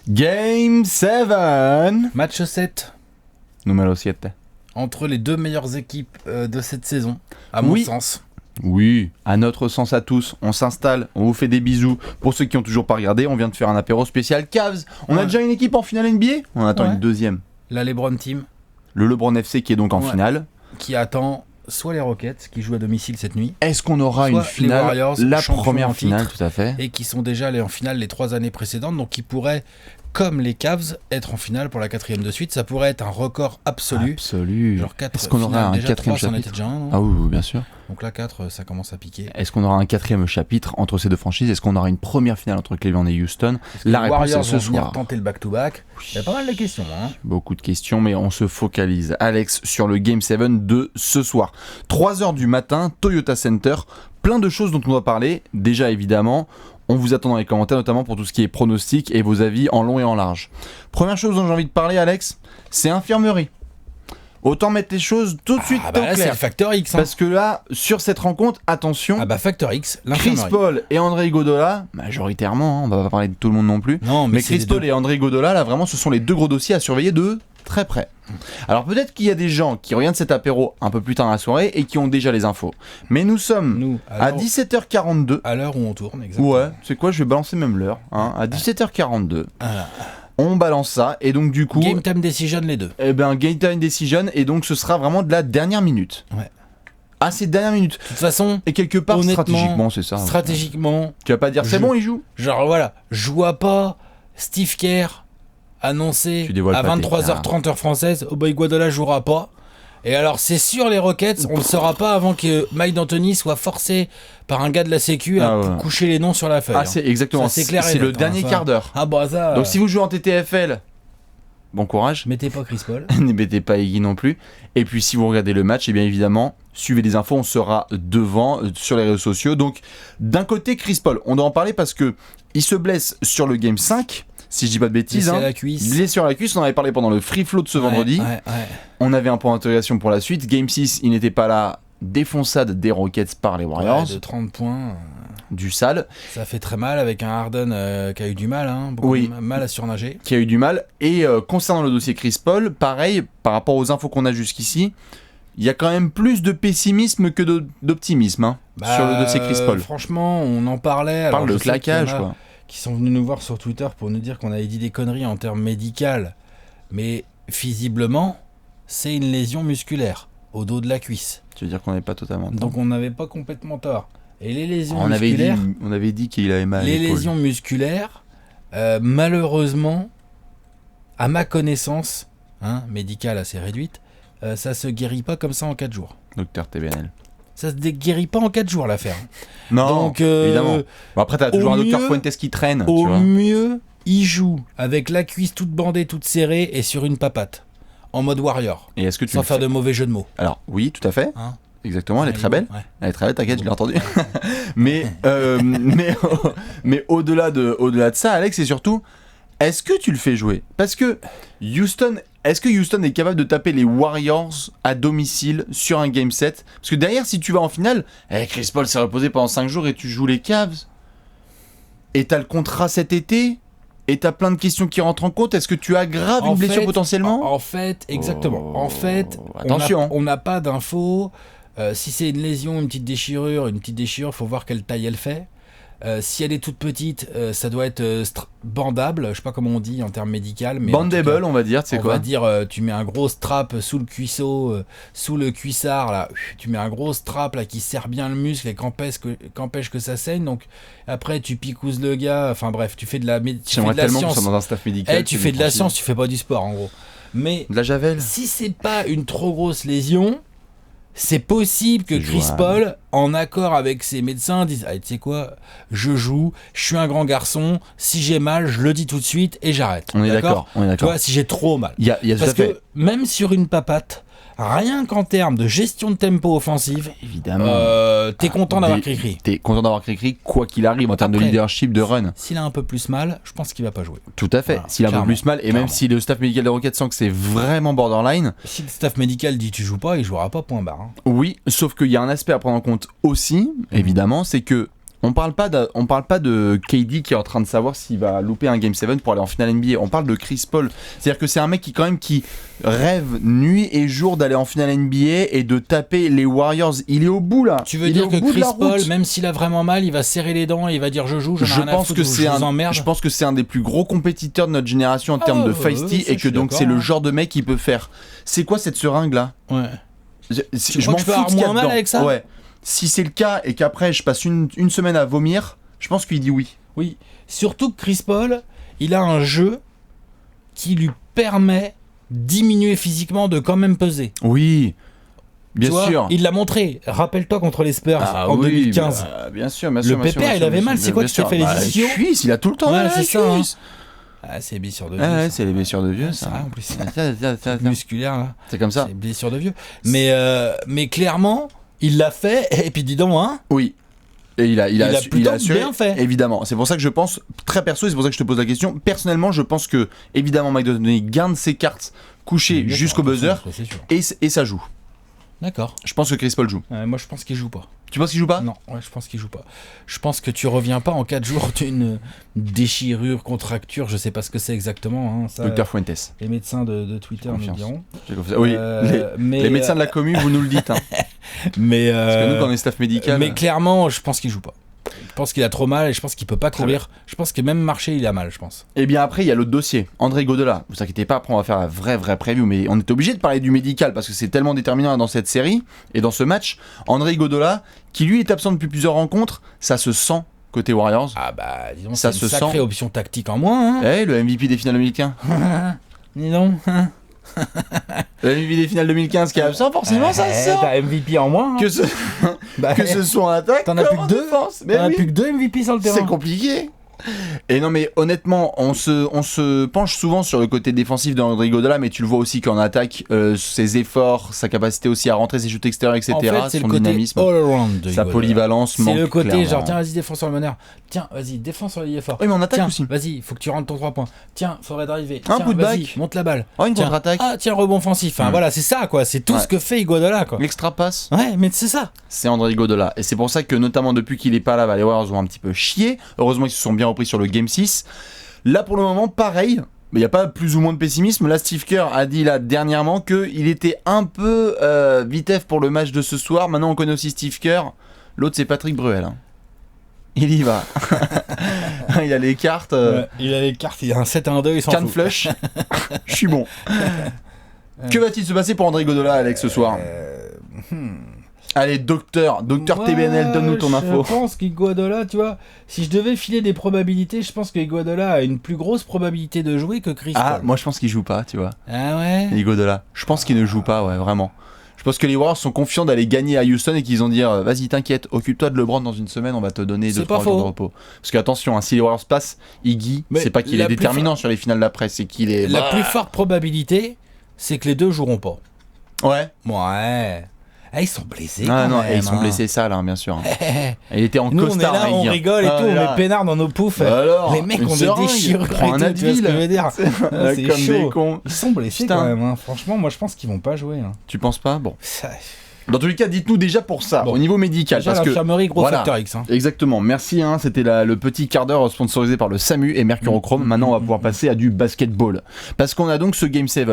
Game 7. Match 7 Numéro 7. entre les deux meilleures équipes de cette saison, à mon sens. Oui, à notre sens à tous, on s'installe, on vous fait des bisous. Pour ceux qui n'ont toujours pas regardé, on vient de faire un apéro spécial Cavs. On a déjà une équipe en finale NBA, on attend une deuxième. La LeBron Team. Le LeBron FC qui est donc en finale. Qui attend soit les Rockets, qui jouent à domicile cette nuit. Est-ce qu'on aura une finale, Warriors, la première finale, tout à fait. Et qui sont déjà allés en finale les 3 années précédentes, donc qui pourraient, comme les Cavs, être en finale pour la 4e de suite. Ça pourrait être un record absolu. Absolu. Genre 4 Est-ce qu'on aura un déjà 4e 3, c'en était chapitre déjà un, non ? Ah oui, bien sûr. Donc là 4, ça commence à piquer. Est-ce qu'on aura un 4e chapitre entre ces deux franchises ? Est-ce qu'on aura une première finale entre Cleveland et Houston ? La réponse Warriors est ce vont venir soir. tenter le back-to-back. Il y a pas mal de questions. Hein. Beaucoup de questions, mais on se focalise, Alex, sur le Game 7 de ce soir. 3h du matin, Toyota Center, plein de choses dont on doit parler. Déjà, évidemment, on vous attend dans les commentaires, notamment pour tout ce qui est pronostic et vos avis en long et en large. Première chose dont j'ai envie de parler, Alex, c'est infirmerie. Autant mettre les choses tout de suite au là, c'est clair. le facteur X. Hein. Parce que là, sur cette rencontre, attention, facteur X, Chris l'infirmerie. Paul et André Iguodala, majoritairement, on va pas parler de tout le monde non plus, Non, mais c'est Chris les Paul deux. et André Iguodala, là vraiment, ce sont les deux gros dossiers à surveiller de très près. Alors peut-être qu'il y a des gens qui regardent cet apéro un peu plus tard dans la soirée et qui ont déjà les infos. Mais nous sommes Nous, à 17h42. À l'heure où on tourne, exactement. Ouais, c'est quoi, je vais balancer même l'heure. Hein, à 17h42. Voilà. On balance ça et donc du coup... Game time decision les deux. Eh ben, game time decision et donc ce sera vraiment de la dernière minute. Ouais. Ah, c'est dernière minute. De toute façon, Et quelque part, honnêtement, stratégiquement, c'est ça. stratégiquement, Tu vas pas dire c'est bon, il joue. genre voilà, je vois pas Steve Kerr annoncer Tu dévoiles à pas tes 23h30 heure française, Iguodala jouera pas. Et alors c'est sûr les Rockets, on le saura pas avant que Mike D'Antoni soit forcé par un gars de la Sécu à coucher les noms sur la feuille. Ah, c'est exactement. Ça, c'est clair et C'est le net, dernier ça. quart d'heure. Ah bah ça. Donc si vous jouez en TTFL, bon courage. Mettez pas Chris Paul. Ne mettez pas Iggy non plus. Et puis si vous regardez le match, et bien évidemment, suivez les infos, on sera devant sur les réseaux sociaux. Donc d'un côté, Chris Paul, on doit en parler parce que il se blesse sur le Game 5, si je dis pas de bêtises. Blessé à la cuisse. Blessé à la cuisse, on en avait parlé pendant le free flow de ce vendredi. Ouais. On avait un point d'interrogation pour la suite. Game 6, il n'était pas là. Défonçade des Rockets par les Warriors. Ouais, de 30 points. Du sale. Ça fait très mal avec un Harden qui a eu du mal, hein, beaucoup de mal à surnager. Qui a eu du mal. Et concernant le dossier Chris Paul, pareil, par rapport aux infos qu'on a jusqu'ici, il y a quand même plus de pessimisme que d'optimisme hein, sur le dossier Chris Paul. Franchement, on en parlait. On parle de claquage, quoi. Qui sont venus nous voir sur Twitter pour nous dire qu'on avait dit des conneries en termes médicaux. Mais visiblement, c'est une lésion musculaire au dos de la cuisse. Tu veux dire qu'on n'avait pas totalement tort. Donc on n'avait pas complètement tort. Et les lésions musculaires... On avait dit qu'il avait mal à les l'épaule. lésions musculaires, malheureusement, à ma connaissance, médicale assez réduite, ça se guérit pas comme ça en 4 jours. Docteur TBNL. Ça se guérit pas en 4 jours l'affaire. Non, donc, évidemment. Bon, après, t'as toujours un docteur Fuentes qui traîne. Au tu vois. mieux, il joue avec la cuisse toute bandée, toute serrée et sur une papate. En mode warrior. Et est-ce que tu sans faire de mauvais jeux de mots. Alors, oui, tout à fait. Hein Exactement, elle est très belle. Ouais. Elle est très belle, t'inquiète, je l'ai entendu. mais au-delà de ça, Alex, c'est surtout, est-ce que tu le fais jouer ? Parce que est-ce que Houston est capable de taper les Warriors à domicile sur un Game 7 ? Parce que derrière, si tu vas en finale, Chris Paul s'est reposé pendant 5 jours et tu joues les Cavs. Et t'as le contrat cet été. Et t'as plein de questions qui rentrent en compte. Est-ce que tu aggraves une blessure potentiellement ? En fait, exactement. En fait, attention. On n'a pas d'infos. Si c'est une lésion, une petite déchirure, faut voir quelle taille elle fait. Si elle est toute petite, ça doit être bandable, je sais pas comment on dit en termes médicaux. Bandable, on va dire, tu sais quoi ? On va dire, tu mets un gros strap sous le cuisseau, sous le cuissard, là, tu mets un gros strap là qui serre bien le muscle et qu'empêche que ça saigne. Donc après, tu picouzes le gars, enfin bref, tu fais de la science. J'aimerais tellement que ça dans un staff médical. Tu fais de la science, tu fais pas du sport en gros. Mais de la javel. Si c'est pas une trop grosse lésion, c'est possible que Chris Paul, en accord avec ses médecins, dise tu sais quoi, je joue, je suis un grand garçon, si j'ai mal, je le dis tout de suite et j'arrête. On est d'accord. Tu vois, si j'ai trop mal. Parce que même sur une papate, rien qu'en termes de gestion de tempo offensive, évidemment, t'es content d'avoir Cricri. T'es content d'avoir Cricri, quoi qu'il arrive, en termes de leadership, de run. S'il a un peu plus mal, je pense qu'il va pas jouer. Tout à fait. Voilà, s'il a un peu plus mal, et même si le staff médical des Rockets sent que c'est vraiment borderline. Si le staff médical dit tu joues pas, il jouera pas, point barre. Oui, sauf qu'il y a un aspect à prendre en compte aussi, évidemment, c'est que On parle pas de KD qui est en train de savoir s'il va louper un Game 7 pour aller en finale NBA. On parle de Chris Paul. C'est-à-dire que c'est un mec qui rêve nuit et jour d'aller en finale NBA et de taper les Warriors. Il est au bout là. Tu veux dire que Chris Paul, même s'il a vraiment mal, il va serrer les dents et il va dire je joue, j'en ai rien à foutre, je vous emmerde. Je pense que c'est un des plus gros compétiteurs de notre génération en termes de feisty et que donc c'est le genre de mec qui peut faire. C'est quoi cette seringue là? Ouais. Je m'en fous de ce qu'il y a mal dedans. avec ça. Ouais. Si c'est le cas et qu'après je passe une semaine à vomir, je pense qu'il dit oui. Oui, surtout que Chris Paul, il a un jeu qui lui permet diminuer physiquement, de quand même peser. Oui, bien sûr. Il l'a montré. Rappelle-toi contre les Spurs en 2015. Bien sûr. Le pépère, il avait mal. C'est quoi qui s'est fait les ischios? Cuisse, il a tout le temps. Ouais, c'est ça. Hein. Ah, c'est les blessures de vieux. Ouais, c'est les blessures de vieux, ça. En plus, musculaire là. C'est comme ça. C'est les blessures de vieux. Mais clairement, il l'a fait. Et puis dis donc, hein. Oui. Et il a plutôt assuré, bien fait. Évidemment. C'est pour ça que je pense, très perso, et c'est pour ça que je te pose la question. Personnellement, je pense que, évidemment, Mike D'Antoni garde ses cartes couchées jusqu'au buzzer et ça joue. D'accord. Je pense que Chris Paul joue. Moi, je pense qu'il joue pas. Tu penses qu'il joue pas? Non, ouais, je pense qu'il joue pas. Je pense que tu reviens pas en 4 jours d'une déchirure, contracture, je sais pas ce que c'est exactement. Hein, ça, Dr Fuentes. Les médecins de Twitter nous diront. Oui, les médecins de la commune, vous nous le dites. Hein. Parce que nous, quand on est staff médical. Mais clairement, je pense qu'il joue pas. Je pense qu'il a trop mal et je pense qu'il peut pas courir. Je pense que même marcher, il a mal, je pense. Et bien après, il y a l'autre dossier, André Iguodala. Vous inquiétez pas, après on va faire la vraie preview, mais on est obligé de parler du médical parce que c'est tellement déterminant dans cette série et dans ce match. André Iguodala, qui lui est absent depuis plusieurs rencontres, ça se sent côté Warriors. Ah bah, disons, ça c'est une sacrée option tactique en moins. Hein. Le MVP des finales 2015. Dis donc. Le MVP des finales 2015 qui est absent, forcément ça se sent. T'as MVP en moins. Hein. Que ce soit en attaque, t'en as plus que 2. T'en as plus que 2 MVP sur le terrain. C'est compliqué. Et non mais honnêtement, on se penche souvent sur le côté défensif d'André Iguodala, mais tu le vois aussi qu'en attaque, ses efforts, sa capacité aussi à rentrer ses shoots extérieurs, etc. En fait, c'est son le côté dynamisme, all around de sa polyvalence manque. C'est le côté clairement. genre tiens vas-y défends sur le meneur, tiens vas-y défends sur les efforts. Oui mais en attaque tiens, aussi. Vas-y faut que tu rentres ton 3 points. Tiens faudrait driver. Un coup de back. Monte la balle. Une contre-attaque. Ah tiens rebond offensif. Enfin voilà c'est ça quoi. C'est tout ce que fait Iguodala quoi. L'extra passe. Ouais mais c'est ça. C'est André Iguodala et c'est pour ça que notamment depuis qu'il est pas là, les Warriors ont un petit peu chié. Heureusement ils se sont bien repris sur le Game 6. Là pour le moment pareil, il n'y a pas plus ou moins de pessimisme. Là Steve Kerr a dit là dernièrement qu'il était un peu vitef pour le match de ce soir. Maintenant on connaît aussi Steve Kerr. L'autre c'est Patrick Bruel. Hein. Il y va. Il a les cartes. Il a les cartes, il a un 7-1-2, il s'en fout. Can flush. Je suis bon. Que va-t-il se passer pour André Iguodala, Alex, ce soir? Allez, docteur TBNL, donne-nous ton info. Je pense qu'Iguodala, tu vois, si je devais filer des probabilités, je pense qu'Iguodala a une plus grosse probabilité de jouer que Chris Paul. Moi je pense qu'il joue pas, tu vois. Ah ouais. Iguodala. Je pense qu'il ne joue pas, ouais, vraiment. Je pense que les Warriors sont confiants d'aller gagner à Houston et qu'ils ont dit vas-y t'inquiète, occupe-toi de LeBron dans une semaine, on va te donner 2-3 jours de repos. Parce que attention, si les Warriors passent, Iggy, c'est pas qu'il est déterminant sur les finales d'après, c'est qu'il est... La plus forte probabilité, c'est que les deux joueront pas. Ouais. Ouais. Ah, ils sont blessés. Ah non, ils sont blessés sales, hein, bien sûr. Il était en nous, costard. On est là, on rigole et tout, on met peinard dans nos poufs. Alors, les mecs ont des déchirures. Prends un Advil, tu vois ce que je veux dire. C'est comme chaud. Des cons. Ils sont blessés quand même. Hein. Franchement, moi je pense qu'ils vont pas jouer. Hein. Tu penses pas? Bon. Dans tous les cas, dites-nous déjà pour ça, au niveau médical. Déjà, parce que l'infirmerie, gros facteur X. Hein. Exactement, merci. Hein, c'était le petit quart d'heure sponsorisé par le SAMU et Mercurochrome. Maintenant, on va pouvoir passer à du basketball. Parce qu'on a donc ce Game 7.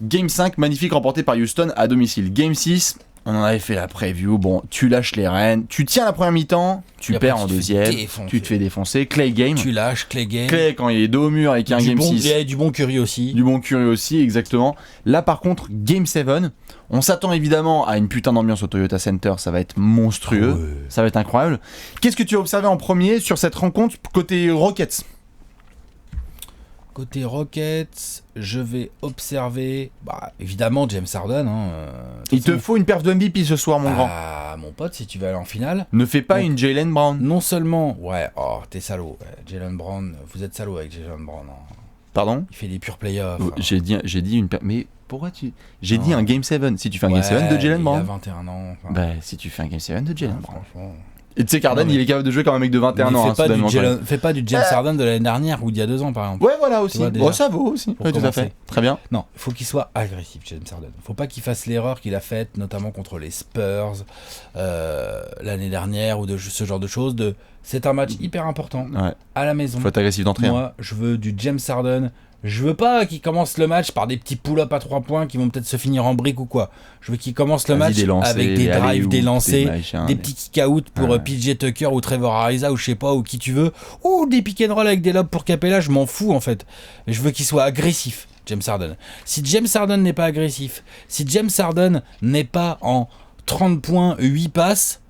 Game 5, magnifique, remporté par Houston à domicile. Game 6, on en avait fait la preview. Bon, tu lâches les rênes, tu tiens la première mi-temps, tu perds en deuxième, tu te fais défoncer. Clay Game. Tu lâches Clay Game. Clay, quand il est dos au mur avec un Game 6. Il y a du bon Curry aussi. Du bon Curry aussi, exactement. Là, par contre, Game 7, on s'attend évidemment à une putain d'ambiance au Toyota Center. Ça va être monstrueux. Ouais. Ça va être incroyable. Qu'est-ce que tu as observé en premier sur cette rencontre côté Rockets? Côté Rockets, je vais observer, évidemment James Harden. Il te faut une perf de MVP ce soir, mon grand. Ah, mon pote, si tu veux aller en finale. Ne fais pas une Jaylen Brown. Non seulement, t'es salaud. Jaylen Brown, vous êtes salaud avec Jaylen Brown. Hein. Pardon? Il fait des purs playoffs. J'ai dit une perf. Mais pourquoi tu. J'ai dit un Game 7. Si tu fais un Game 7 de Jaylen Brown. Il a 21 ans. Si tu fais un Game 7 de Jaylen Brown. Franchement. Et tu sais qu'Harden, il est capable de jouer comme un mec de 21 ans. Fais pas du James Harden de l'année dernière ou d'il y a 2 ans, par exemple. Ouais, voilà aussi. Ça vaut aussi. Oui, tout à fait. Très bien. Non, il faut qu'il soit agressif, James Harden. Faut pas qu'il fasse l'erreur qu'il a faite, notamment contre les Spurs l'année dernière ou de ce genre de choses. C'est un match hyper important à la maison. Faut être agressif d'entrée. Moi, je veux du James Harden. Je veux pas qu'il commence le match par des petits pull-ups à 3 points qui vont peut-être se finir en brique ou quoi. Je veux qu'il commence le match avec des drives, des lancers, des petits kick-out pour PJ Tucker ou Trevor Ariza ou je sais pas, ou qui tu veux, ou des pick and roll avec des lobs pour Capella, je m'en fous en fait. Je veux qu'il soit agressif, James Harden. Si James Harden n'est pas agressif, si James Harden n'est pas en 30 points, 8 passes,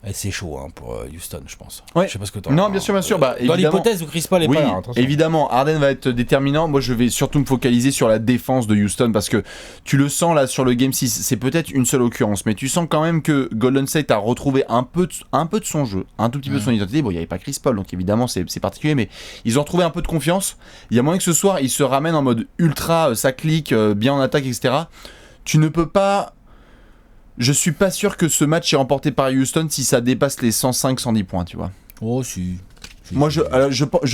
et c'est chaud pour Houston, je pense. Ouais. Je sais pas ce que t'en Non, bien sûr. Dans l'hypothèse où Chris Paul est pas là. Évidemment, Harden va être déterminant. Moi, je vais surtout me focaliser sur la défense de Houston parce que tu le sens là sur le Game 6. C'est peut-être une seule occurrence, mais tu sens quand même que Golden State a retrouvé un peu de son jeu, un tout petit peu de son identité. Bon, il n'y avait pas Chris Paul, donc évidemment, c'est particulier, mais ils ont retrouvé un peu de confiance. Il y a moyen que ce soir, ils se ramènent en mode ultra, ça clique, bien en attaque, etc. Tu ne peux pas. Je suis pas sûr que ce match est remporté par Houston si ça dépasse les 105-110 points, tu vois. Oh, si. Moi, je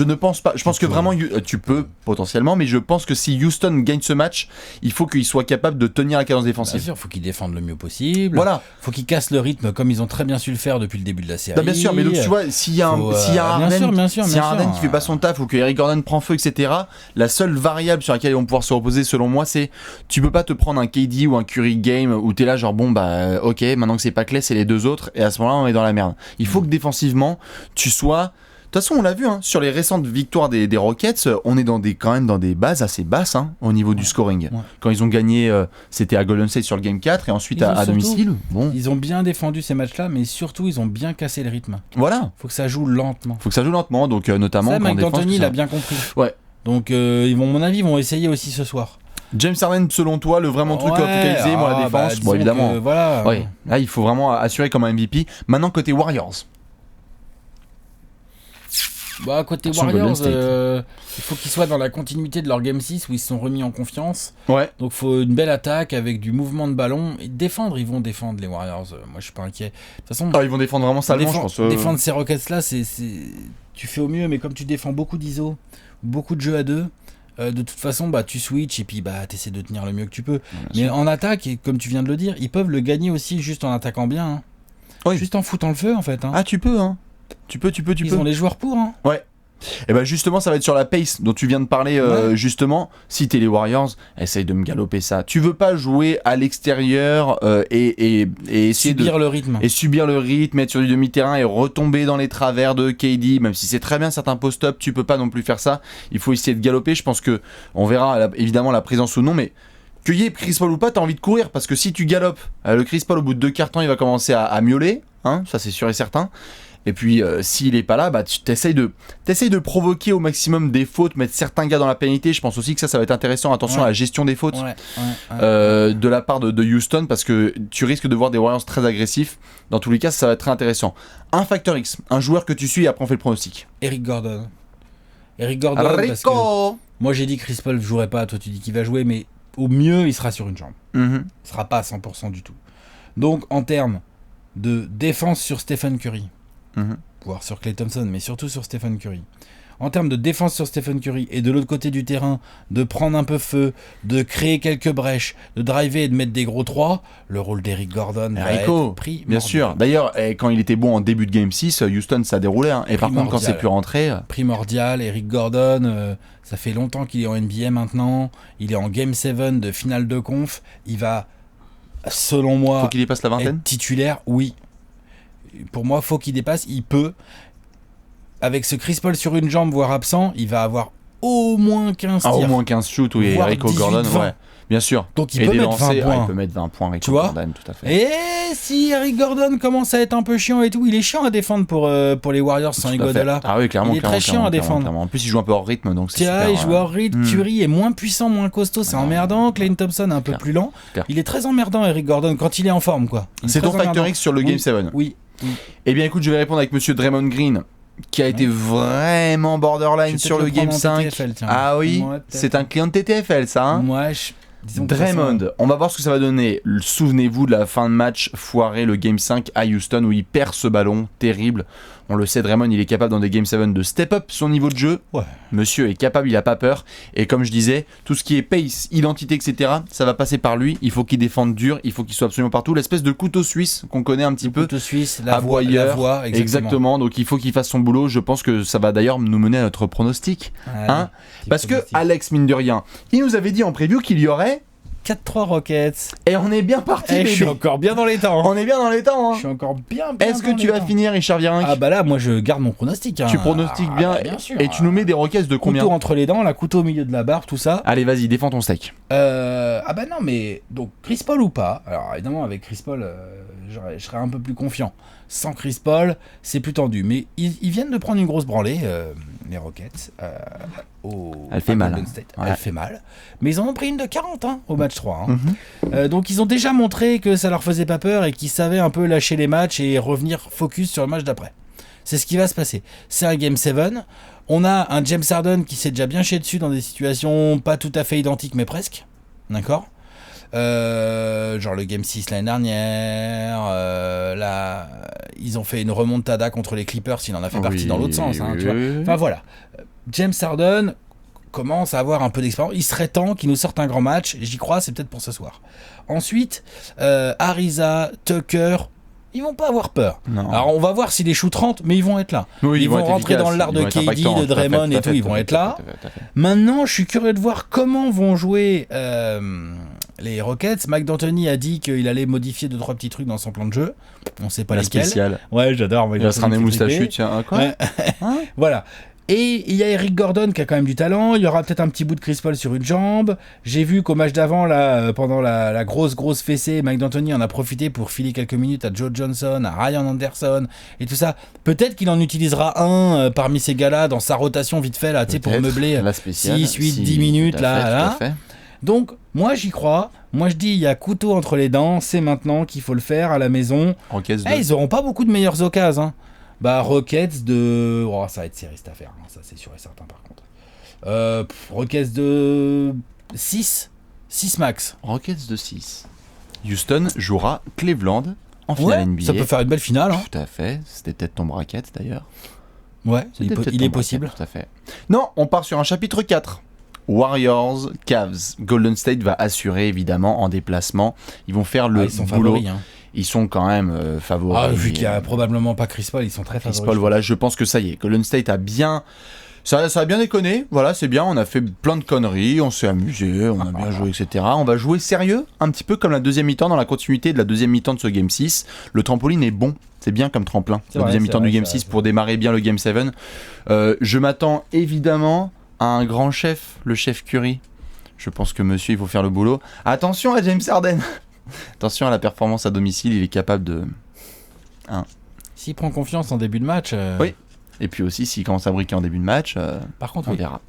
ne pense pas. Je pense que vraiment, tu peux potentiellement, mais je pense que si Houston gagne ce match, il faut qu'il soit capable de tenir la cadence défensive. Bien sûr, il faut qu'ils défendent le mieux possible. Voilà. Il faut qu'ils cassent le rythme comme ils ont très bien su le faire depuis le début de la série. Bien sûr, mais donc tu vois, s'il y a un Harden qui fait pas son taf ou que Eric Gordon prend feu, etc., la seule variable sur laquelle ils vont pouvoir se reposer, selon moi, c'est tu peux pas te prendre un KD ou un Curry game où t'es là genre bon bah ok, maintenant que c'est pas clé, c'est les deux autres et à ce moment-là on est dans la merde. Il faut que défensivement tu sois. De toute façon, on l'a vu, sur les récentes victoires des Rockets, on est quand même dans des bases assez basses au niveau du scoring. Ouais. Quand ils ont gagné, c'était à Golden State sur le Game 4 et ensuite à domicile. Bon. Ils ont bien défendu ces matchs-là, mais surtout, ils ont bien cassé le rythme. Voilà. Faut que ça joue lentement. Donc notamment ça, quand Mike D'Antoni l'a bien compris. Ouais. Donc, mon avis, ils vont essayer aussi ce soir. James Harden, selon toi, le vraiment truc à focaliser, moi, la défense. Bon, évidemment. Voilà. Ouais. Là, il faut vraiment assurer comme un MVP. Maintenant, côté Warriors. Côté Warriors, il faut qu'ils soient dans la continuité de leur Game 6 où ils se sont remis en confiance. Ouais. Donc il faut une belle attaque avec du mouvement de ballon. Et ils vont défendre les Warriors. Moi je suis pas inquiet. De toute façon, ils vont défendre vraiment salement, je pense. Défendre ces Rockets-là, tu fais au mieux, mais comme tu défends beaucoup d'ISO, beaucoup de jeux à deux, de toute façon, tu switches et puis t'essaies de tenir le mieux que tu peux. Mais en attaque, et comme tu viens de le dire, ils peuvent le gagner aussi juste en attaquant bien. Oui. Juste en foutant le feu en fait. Ah, tu peux, Tu peux. Ils ont les joueurs pour. Ouais. Et justement, ça va être sur la pace dont tu viens de parler. Justement, si t'es les Warriors, essaye de me galoper ça. Tu veux pas jouer à l'extérieur et essayer subir le rythme. Et subir le rythme, être sur du demi-terrain et retomber dans les travers de KD. Même si c'est très bien certains post-up, tu peux pas non plus faire ça. Il faut essayer de galoper. Je pense que on verra évidemment la présence ou non, mais qu'il y ait Chris Paul ou pas, t'as envie de courir parce que si tu galopes, le Chris Paul au bout de 2 quarts-temps, il va commencer à miauler. Ça c'est sûr et certain. Et puis s'il est pas là, tu t'essayes de provoquer au maximum des fautes, mettre certains gars dans la pénalité. Je pense aussi que ça va être intéressant. Attention à la gestion des fautes de la part de Houston, parce que tu risques de voir des Warriors très agressifs. Dans tous les cas, ça va être très intéressant. Un facteur X, un joueur que tu suis et après on fait le pronostic. Eric Gordon, parce que moi j'ai dit que Chris Paul ne jouerait pas, toi tu dis qu'il va jouer, mais au mieux il sera sur une jambe. Il sera pas à 100% du tout. Donc en termes de défense sur Stephen Curry, voire sur Klay Thompson, mais surtout sur Stephen Curry. En termes de défense sur Stephen Curry et de l'autre côté du terrain, de prendre un peu feu, de créer quelques brèches, de driver et de mettre des gros 3, le rôle d'Eric Gordon va être primordial. Bien sûr. D'ailleurs, quand il était bon en début de Game 6, Houston ça déroulait. Et par contre, quand c'est plus rentré... Primordial. Eric Gordon, ça fait longtemps qu'il est en NBA maintenant. Il est en Game 7 de finale de conf. Il va, selon moi, faut qu'il dépasse la vingtaine. Être titulaire, oui. Pour moi, faut qu'il dépasse, il peut. Avec ce Chris Paul sur une jambe, voire absent, il va avoir au moins 15 tirs. Au moins 15 shoots, oui. Eric Gordon, ouais. Bien sûr. Donc il peut mettre 20 points. Il peut mettre 20 points avec Gordon, tout à fait. Et si Eric Gordon commence à être un peu chiant et tout, il est chiant à défendre pour les Warriors sans Iguodala. Ah oui, clairement. Il est très chiant à défendre. En plus, il joue un peu hors rythme, donc c'est super. Il joue hors rythme. Curry est moins puissant, moins costaud, c'est emmerdant. Klay Thompson est un peu plus lent. Il est très emmerdant, Eric Gordon, quand il est en forme, quoi. C'est ton facteur X sur le Game 7. Oui. Eh bien, écoute, je vais répondre avec monsieur Draymond Green, qui a été vraiment borderline sur le Game 5. TTFL, ah oui, c'est un client de TTFL, ça. Moi, disons que Draymond, on va voir ce que ça va donner. Souvenez-vous de la fin de match foiré, le Game 5 à Houston, où il perd ce ballon terrible. On le sait, Draymond, il est capable dans des Game 7 de step up son niveau de jeu. Ouais. Monsieur est capable, il a pas peur. Et comme je disais, tout ce qui est pace, identité, etc., ça va passer par lui. Il faut qu'il défende dur, il faut qu'il soit absolument partout. L'espèce de couteau suisse qu'on connaît un petit peu. Couteau suisse, la voix, exactement. Donc il faut qu'il fasse son boulot. Je pense que ça va d'ailleurs nous mener à notre pronostic. Hein, parce que Alex, mine de rien, il nous avait dit en preview qu'il y aurait 4-3 Rockets. Et on est bien parti. Je suis encore bien dans les temps. On est bien dans les temps. Hein. Je suis encore bien. Est-ce que tu vas finir, Richard Virenque? Ah bah là, moi je garde mon pronostic. Hein. Tu pronostiques bien, bien sûr. Et tu nous mets des Rockets de combien? Couteau entre les dents, la couteau au milieu de la barre, tout ça. Allez, vas-y, défends ton steak. Ah bah non, mais donc Chris Paul ou pas? Alors évidemment, avec Chris Paul, je serais un peu plus confiant. Sans Chris Paul, c'est plus tendu. Mais ils viennent de prendre une grosse branlée, les Rockets. Elle fait mal. Golden State. Ouais. Elle fait mal. Mais ils en ont pris une de 40 au match 3. Donc ils ont déjà montré que ça leur faisait pas peur et qu'ils savaient un peu lâcher les matchs et revenir focus sur le match d'après. C'est ce qui va se passer. C'est un Game 7. On a un James Harden qui s'est déjà bien chié dessus dans des situations pas tout à fait identiques, mais presque. D'accord ? Genre le Game 6 l'année dernière, là, ils ont fait une remontada contre les Clippers, il en a fait partie dans l'autre sens. Hein, tu vois. Enfin voilà, James Harden commence à avoir un peu d'expérience, il serait temps qu'il nous sorte un grand match, j'y crois, c'est peut-être pour ce soir. Ensuite, Ariza, Tucker, ils vont pas avoir peur. Non. Alors on va voir s'ils les shootent 30, mais ils vont être là. Oui, ils vont rentrer dans l'art de KD, de Draymond et tout, ils vont être là. Maintenant, je suis curieux de voir comment vont jouer les Rockets. Mike D'Antoni a dit qu'il allait modifier 2-3 petits trucs dans son plan de jeu. On sait pas lesquels. Spécial. Ouais, j'adore. Il va se ramener moustachu, tiens. Quoi voilà. Et il y a Eric Gordon qui a quand même du talent. Il y aura peut-être un petit bout de Chris Paul sur une jambe. J'ai vu qu'au match d'avant, là, pendant la grosse fessée, Mike D'Antoni en a profité pour filer quelques minutes à Joe Johnson, à Ryan Anderson et tout ça. Peut-être qu'il en utilisera un parmi ces gars-là dans sa rotation vite fait là, pour meubler 6, 8, 10 minutes là. Donc, moi j'y crois. Moi je dis, il y a couteau entre les dents. C'est maintenant qu'il faut le faire à la maison. Ils auront pas beaucoup de meilleures occasions. Bah, Rockets de... Oh, ça va être serré cette affaire, hein. Ça c'est sûr et certain par contre. Rockets de 6 max. Rockets de 6. Houston jouera Cleveland en finale NBA. Ça peut faire une belle finale. Hein. Tout à fait. C'était peut-être ton bracket d'ailleurs. Ouais, il est possible. Tout à fait. Non, on part sur un chapitre 4. Warriors, Cavs. Golden State va assurer évidemment en déplacement. Ils vont faire le ils sont boulot. Favoris, hein. Ils sont quand même favoris. Vu qu'il n'y a probablement pas Chris Paul, ils sont très favoris. Chris Paul, voilà, je pense que ça y est. Golden State a bien... Ça a bien déconné, voilà, c'est bien, on a fait plein de conneries, on s'est amusé, on a bien joué, etc. On va jouer sérieux, un petit peu comme la deuxième mi-temps, dans la continuité de la deuxième mi-temps de ce Game 6. Le trampoline est bon, c'est bien comme tremplin, la deuxième mi-temps du Game 6 pour démarrer bien le Game 7. Je m'attends évidemment à un grand chef, le chef Curry. Je pense que monsieur, il faut faire le boulot. Attention à James Harden. Attention à la performance à domicile, il est capable de... S'il prend confiance en début de match... Oui. Et puis aussi, s'il commence à briquer en début de match, par contre, on verra.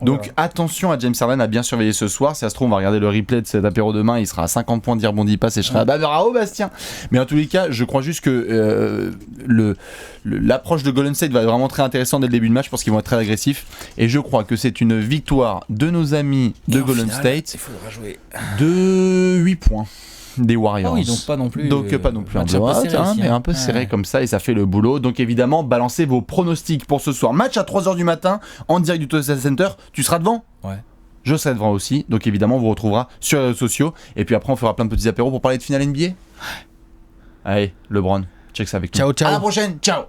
Donc attention à James Harden à bien surveiller ce soir. Si ça se trouve, on va regarder le replay de cet apéro demain. Il sera à 50 points d'y rebondit passe et je serai bravo Bastien. Mais en tous les cas, je crois juste que l'approche de Golden State va être vraiment très intéressante dès le début de match parce qu'ils vont être très agressifs. Et je crois que c'est une victoire de nos amis de Golden State de 8 points. Des Warriors. Ah oui, donc pas non plus. Pas non plus un peu serré, mais un peu serré comme ça et ça fait le boulot. Donc évidemment, balancez vos pronostics pour ce soir. Match à 3h du matin en direct du Toyota Center. Tu seras devant ? Ouais. Je serai devant aussi. Donc évidemment, on vous retrouvera sur les réseaux sociaux. Et puis après, on fera plein de petits apéros pour parler de finale NBA. Allez, LeBron, check ça avec nous. Ciao. À la prochaine. Ciao.